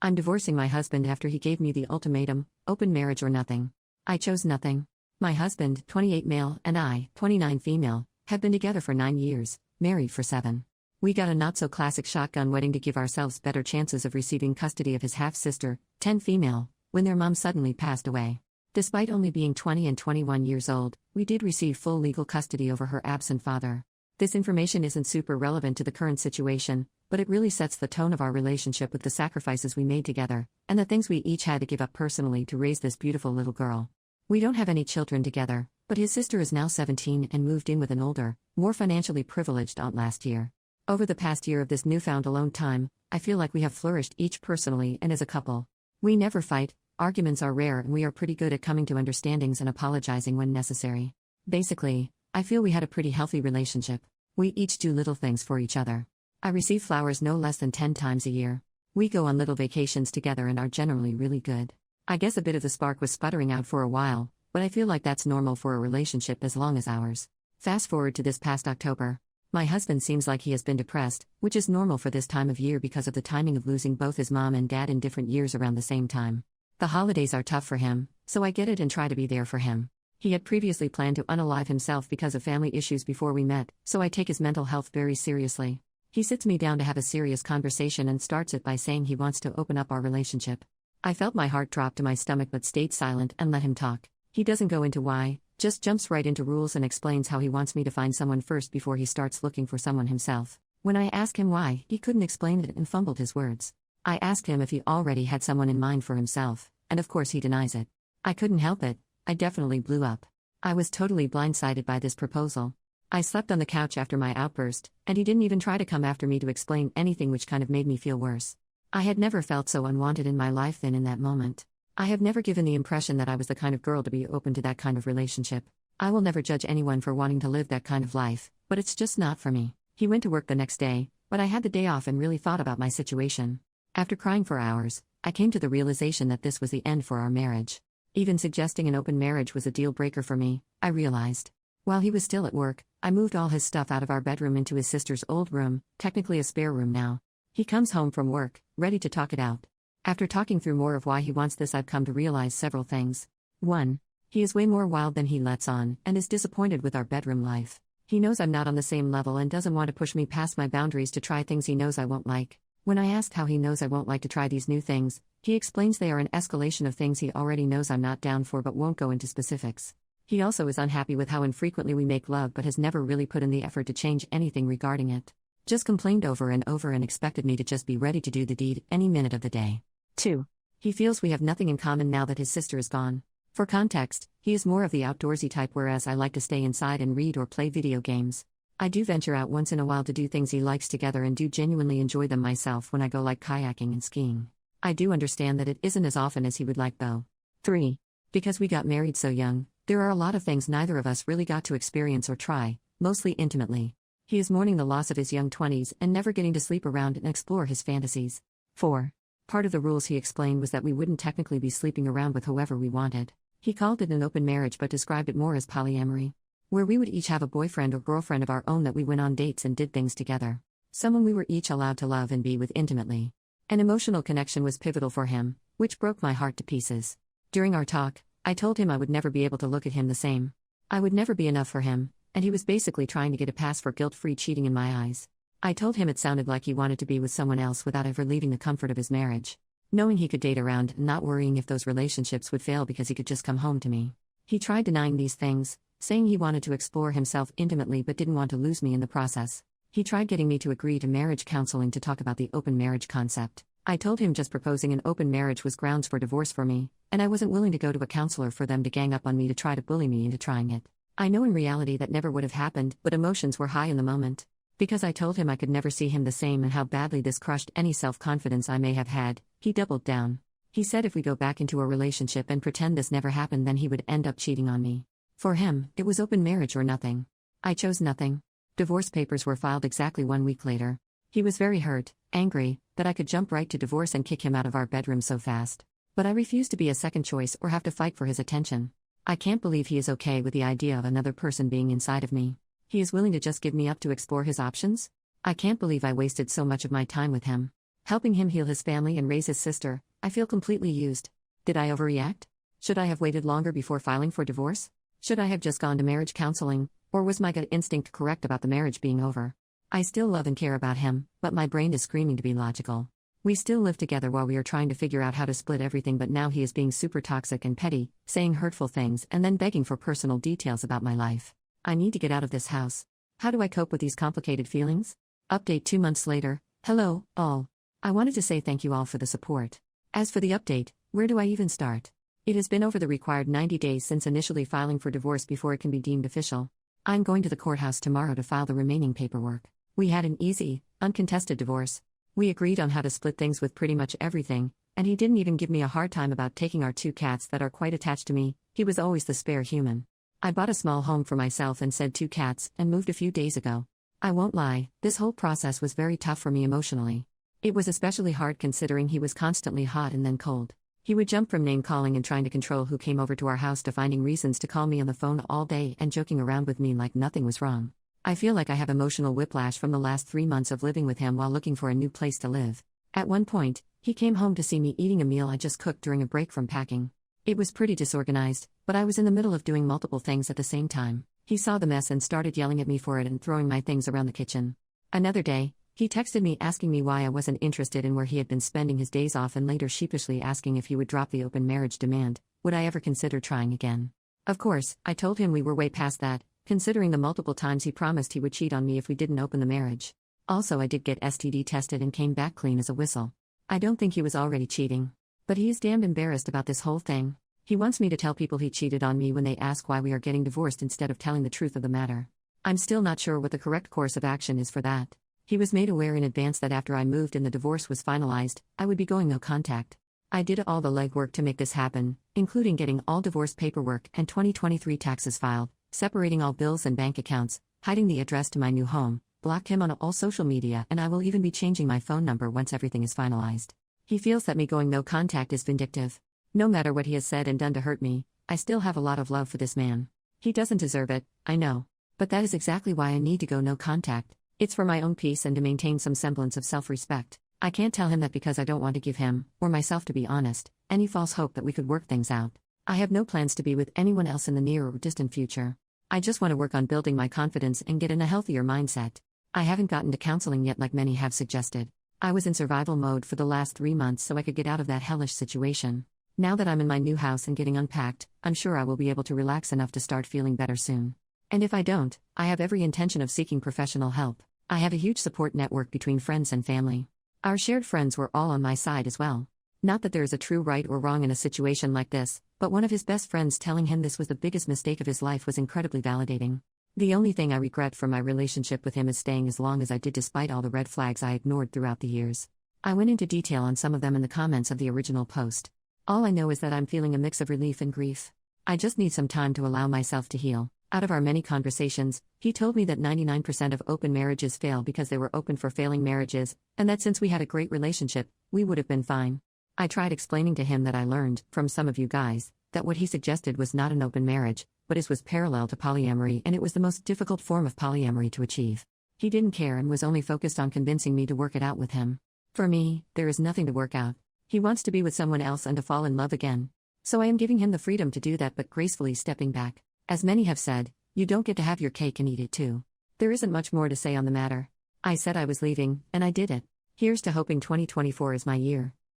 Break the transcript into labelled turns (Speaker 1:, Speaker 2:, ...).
Speaker 1: I'm divorcing my husband after he gave me the ultimatum, open marriage or nothing. I chose nothing. My husband, 28 male, and I, 29 female, have been together for 9 years, married for 7. We got a not-so-classic shotgun wedding to give ourselves better chances of receiving custody of his half-sister, 10 female, when their mom suddenly passed away. Despite only being 20 and 21 years old, we did receive full legal custody over her absent father. This information isn't super relevant to the current situation, but it really sets the tone of our relationship with the sacrifices we made together, and the things we each had to give up personally to raise this beautiful little girl. We don't have any children together, but his sister is now 17 and moved in with an older, more financially privileged aunt last year. Over the past year of this newfound alone time, I feel like we have flourished each personally and as a couple. We never fight, arguments are rare, and we are pretty good at coming to understandings and apologizing when necessary. Basically, I feel we had a pretty healthy relationship. We each do little things for each other. I receive flowers no less than 10 times a year. We go on little vacations together and are generally really good. I guess a bit of the spark was sputtering out for a while, but I feel like that's normal for a relationship as long as ours. Fast forward to this past October. My husband seems like he has been depressed, which is normal for this time of year because of the timing of losing both his mom and dad in different years around the same time. The holidays are tough for him, so I get it and try to be there for him. He had previously planned to unalive himself because of family issues before we met, so I take his mental health very seriously. He sits me down to have a serious conversation and starts it by saying he wants to open up our relationship. I felt my heart drop to my stomach but stayed silent and let him talk. He doesn't go into why, just jumps right into rules and explains how he wants me to find someone first before he starts looking for someone himself. When I asked him why, he couldn't explain it and fumbled his words. I asked him if he already had someone in mind for himself, and of course he denies it. I couldn't help it, I definitely blew up. I was totally blindsided by this proposal. I slept on the couch after my outburst, and he didn't even try to come after me to explain anything, which kind of made me feel worse. I had never felt so unwanted in my life than in that moment. I have never given the impression that I was the kind of girl to be open to that kind of relationship. I will never judge anyone for wanting to live that kind of life, but it's just not for me. He went to work the next day, but I had the day off and really thought about my situation. After crying for hours, I came to the realization that this was the end for our marriage. Even suggesting an open marriage was a deal breaker for me, I realized. While he was still at work, I moved all his stuff out of our bedroom into his sister's old room, technically a spare room now. He comes home from work, ready to talk it out. After talking through more of why he wants this, I've come to realize several things. 1. He is way more wild than he lets on, and is disappointed with our bedroom life. He knows I'm not on the same level and doesn't want to push me past my boundaries to try things he knows I won't like. When I asked how he knows I won't like to try these new things, he explains they are an escalation of things he already knows I'm not down for but won't go into specifics. He also is unhappy with how infrequently we make love but has never really put in the effort to change anything regarding it. Just complained over and expected me to just be ready to do the deed any minute of the day. 2. He feels we have nothing in common now that his sister is gone. For context, he is more of the outdoorsy type, whereas I like to stay inside and read or play video games. I do venture out once in a while to do things he likes together and do genuinely enjoy them myself when I go, like kayaking and skiing. I do understand that it isn't as often as he would like though. 3. Because we got married so young, there are a lot of things neither of us really got to experience or try, mostly intimately. He is mourning the loss of his young 20s and never getting to sleep around and explore his fantasies. 4. Part of the rules he explained was that we wouldn't technically be sleeping around with whoever we wanted. He called it an open marriage but described it more as polyamory, where we would each have a boyfriend or girlfriend of our own that we went on dates and did things together. Someone we were each allowed to love and be with intimately. An emotional connection was pivotal for him, which broke my heart to pieces. During our talk, I told him I would never be able to look at him the same. I would never be enough for him, and he was basically trying to get a pass for guilt-free cheating in my eyes. I told him it sounded like he wanted to be with someone else without ever leaving the comfort of his marriage. Knowing he could date around and not worrying if those relationships would fail because he could just come home to me. He tried denying these things, saying he wanted to explore himself intimately but didn't want to lose me in the process. He tried getting me to agree to marriage counseling to talk about the open marriage concept. I told him just proposing an open marriage was grounds for divorce for me, and I wasn't willing to go to a counselor for them to gang up on me to try to bully me into trying it. I know in reality that never would have happened, but emotions were high in the moment. Because I told him I could never see him the same and how badly this crushed any self-confidence I may have had, he doubled down. He said if we go back into a relationship and pretend this never happened, then he would end up cheating on me. For him, it was open marriage or nothing. I chose nothing. Divorce papers were filed exactly 1 week later. He was very hurt, angry, that I could jump right to divorce and kick him out of our bedroom so fast. But I refused to be a second choice or have to fight for his attention. I can't believe he is okay with the idea of another person being inside of me. He is willing to just give me up to explore his options? I can't believe I wasted so much of my time with him. helping him heal his family and raise his sister. I feel completely used. Did I overreact? Should I have waited longer before filing for divorce? Should I have just gone to marriage counseling, or was my gut instinct correct about the marriage being over? I still love and care about him, but my brain is screaming to be logical. We still live together while we are trying to figure out how to split everything, but now he is being super toxic and petty, saying hurtful things and then begging for personal details about my life. I need to get out of this house. How do I cope with these complicated feelings? Update 2 months later. Hello, all. I wanted to say thank you all for the support. As for the update, where do I even start? It has been over the required 90 days since initially filing for divorce before it can be deemed official. I'm going to the courthouse tomorrow to file the remaining paperwork. We had an easy, uncontested divorce. We agreed on how to split things with pretty much everything, and he didn't even give me a hard time about taking our 2 cats that are quite attached to me. He was always the spare human. I bought a small home for myself and said 2 cats and moved a few days ago. I won't lie, this whole process was very tough for me emotionally. It was especially hard considering he was constantly hot and then cold. He would jump from name-calling and trying to control who came over to our house to finding reasons to call me on the phone all day and joking around with me like nothing was wrong. I feel like I have emotional whiplash from the last 3 months of living with him while looking for a new place to live. At one point, he came home to see me eating a meal I just cooked during a break from packing. It was pretty disorganized, but I was in the middle of doing multiple things at the same time. He saw the mess and started yelling at me for it and throwing my things around the kitchen. Another day, he texted me asking me why I wasn't interested in where he had been spending his days off and later sheepishly asking if he would drop the open marriage demand. Would I ever consider trying again? Of course, I told him we were way past that, considering the multiple times he promised he would cheat on me if we didn't open the marriage. Also, I did get STD tested and came back clean as a whistle. I don't think he was already cheating. But he is damned embarrassed about this whole thing. He wants me to tell people he cheated on me when they ask why we are getting divorced instead of telling the truth of the matter. I'm still not sure what the correct course of action is for that. He was made aware in advance that after I moved and the divorce was finalized, I would be going no contact. I did all the legwork to make this happen, including getting all divorce paperwork and 2023 taxes filed, separating all bills and bank accounts, hiding the address to my new home, blocked him on all social media, and I will even be changing my phone number once everything is finalized. He feels that me going no contact is vindictive. No matter what he has said and done to hurt me, I still have a lot of love for this man. He doesn't deserve it, I know. But that is exactly why I need to go no contact. It's for my own peace and to maintain some semblance of self-respect. I can't tell him that because I don't want to give him, or myself to be honest, any false hope that we could work things out. I have no plans to be with anyone else in the near or distant future. I just want to work on building my confidence and get in a healthier mindset. I haven't gotten to counseling yet like many have suggested. I was in survival mode for the last 3 months so I could get out of that hellish situation. Now that I'm in my new house and getting unpacked, I'm sure I will be able to relax enough to start feeling better soon. And if I don't, I have every intention of seeking professional help. I have a huge support network between friends and family. Our shared friends were all on my side as well. Not that there is a true right or wrong in a situation like this, but one of his best friends telling him this was the biggest mistake of his life was incredibly validating. The only thing I regret from my relationship with him is staying as long as I did despite all the red flags I ignored throughout the years. I went into detail on some of them in the comments of the original post. All I know is that I'm feeling a mix of relief and grief. I just need some time to allow myself to heal. Out of our many conversations, he told me that 99% of open marriages fail because they were open for failing marriages, and that since we had a great relationship, we would have been fine. I tried explaining to him that I learned, from some of you guys, that what he suggested was not an open marriage, but it was parallel to polyamory and it was the most difficult form of polyamory to achieve. He didn't care and was only focused on convincing me to work it out with him. For me, there is nothing to work out. He wants to be with someone else and to fall in love again. So I am giving him the freedom to do that but gracefully stepping back. As many have said, you don't get to have your cake and eat it too. There isn't much more to say on the matter. I said I was leaving, and I did it. Here's to hoping 2024 is my year.